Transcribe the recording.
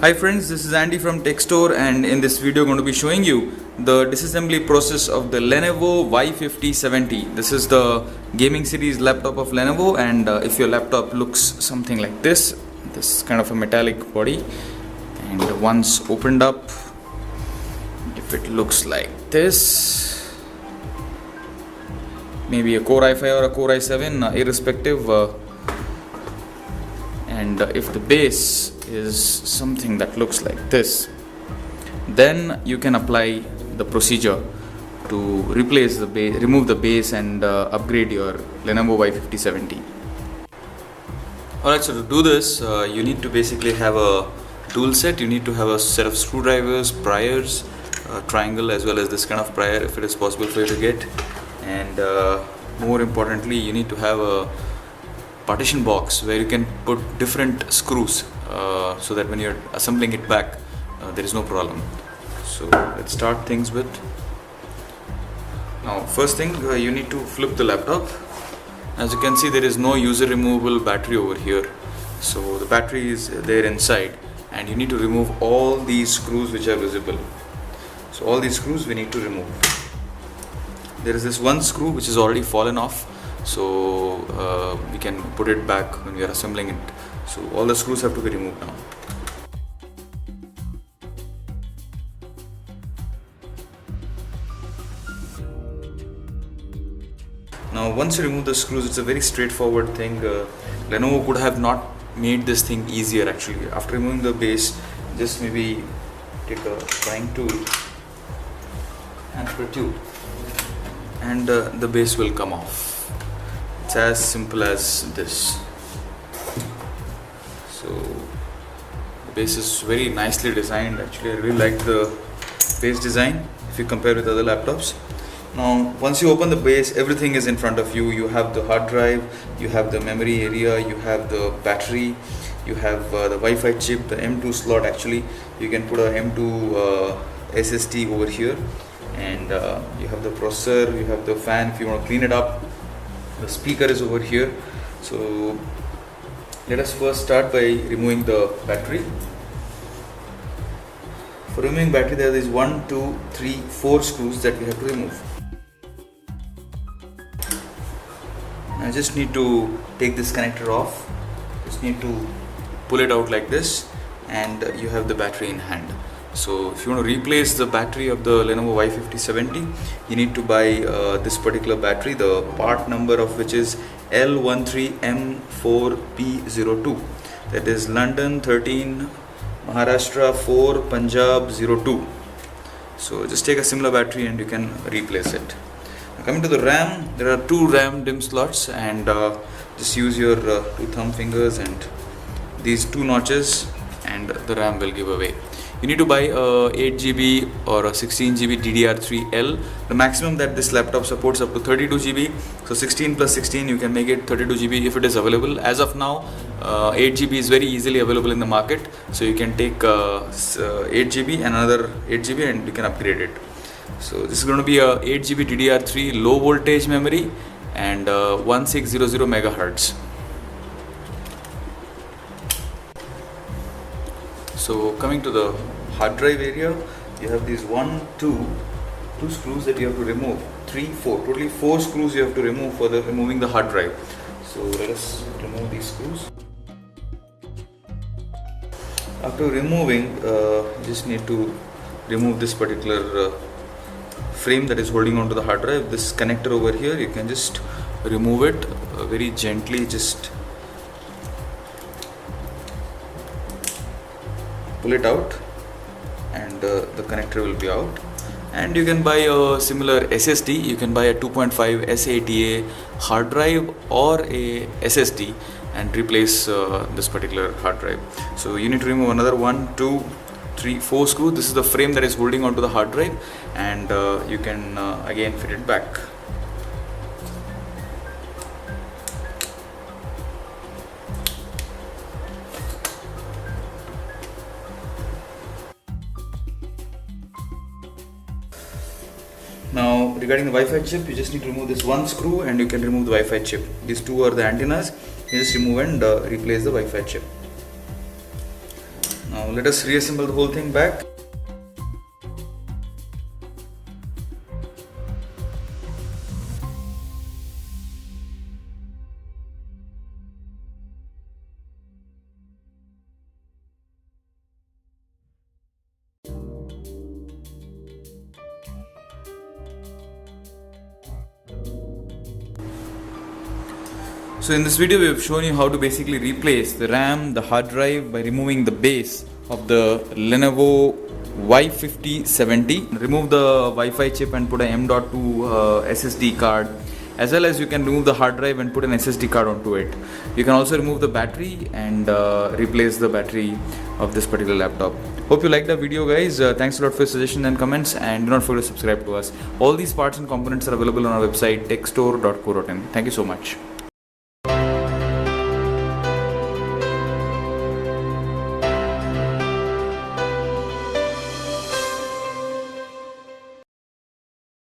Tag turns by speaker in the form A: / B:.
A: Hi friends, this is Andy from TechStore, and in this video I'm going to be showing you the disassembly process of the Lenovo Y5070. This is the gaming series laptop of Lenovo, and if your laptop looks something like this kind of a metallic body, and once opened up, if it looks like this, maybe a Core i5 or a Core i7, irrespective, and if the base is something that looks like this, then you can apply the procedure to replace the base, remove the base, and upgrade your Lenovo Y5070. Alright, so to do this, you need to basically have a tool set. You need to have a set of screwdrivers, pliers, triangle, as well as this kind of plier if it is possible for you to get, and more importantly, you need to have a partition box where you can put different screws, so that when you're assembling it back, there is no problem. So let's start things with, now first thing, you need to flip the laptop. As you can see, there is no user removable battery over here, so the battery is there inside, and you need to remove all these screws which are visible. So all these screws we need to remove. There is this one screw which is already fallen off, so we can put it back when we are assembling it. So all the screws have to be removed now. Now once you remove the screws, it's a very straightforward thing. Lenovo could have not made this thing easier actually. After removing the base, just maybe take a prying tool and protrude, and the base will come off. It's as simple as this. So the base is very nicely designed. Actually, I really like the base design if you compare with other laptops. Now once you open the base, everything is in front of you. You have the hard drive, you have the memory area, you have the battery, you have the Wi-Fi chip, the M2 slot. Actually, you can put a M2 SSD over here, and you have the processor, you have the fan if you want to clean it up. The speaker is over here. So let us first start by removing the battery. For removing battery, there is 1, 2, 3, 4 screws that we have to remove. I just need to take this connector off. Just need to pull it out like this, and you have the battery in hand. So if you want to replace the battery of the Lenovo Y5070, you need to buy this particular battery, the part number of which is L13M4P02. That is London 13 Maharashtra 4 Punjab 02. So just take a similar battery and you can replace it. Now coming to the RAM, there are 2 RAM DIMM slots, and just use your 2 thumb fingers and these 2 notches, and the RAM will give away. You need to buy a 8GB or a 16GB DDR3L. The maximum that this laptop supports up to 32GB. So 16 plus 16, you can make it 32GB if it is available. As of now, 8GB is very easily available in the market. So you can take 8GB and another 8GB and you can upgrade it. So this is going to be a 8GB DDR3 low voltage memory and 1600 megahertz. So coming to the hard drive area, you have these 2 screws that you have to remove. 3, 4, totally 4 screws you have to remove for removing the hard drive. So let us remove these screws. After removing, you just need to remove this particular frame that is holding onto the hard drive. This connector over here, you can just remove it very gently. Just pull it out, and the connector will be out. And you can buy a similar SSD. You can buy a 2.5 SATA hard drive or a SSD and replace this particular hard drive. So you need to remove another 1, 2, 3, 4 screws. This is the frame that is holding onto the hard drive, and you can again fit it back. Now regarding the Wi-Fi chip, you just need to remove this one screw and you can remove the Wi-Fi chip. These 2 are the antennas. You just remove and replace the Wi-Fi chip. Now Now let us reassemble the whole thing back. So in this video we have shown you how to basically replace the RAM, the hard drive by removing the base of the Lenovo Y5070. Remove the Wi-Fi chip and put a M.2 SSD card, as well as you can remove the hard drive and put an SSD card onto it. You can also remove the battery and replace the battery of this particular laptop. Hope you liked the video, guys. Thanks a lot for your suggestions and comments, and do not forget to subscribe to us. All these parts and components are available on our website techstore.co.in. Thank you so much.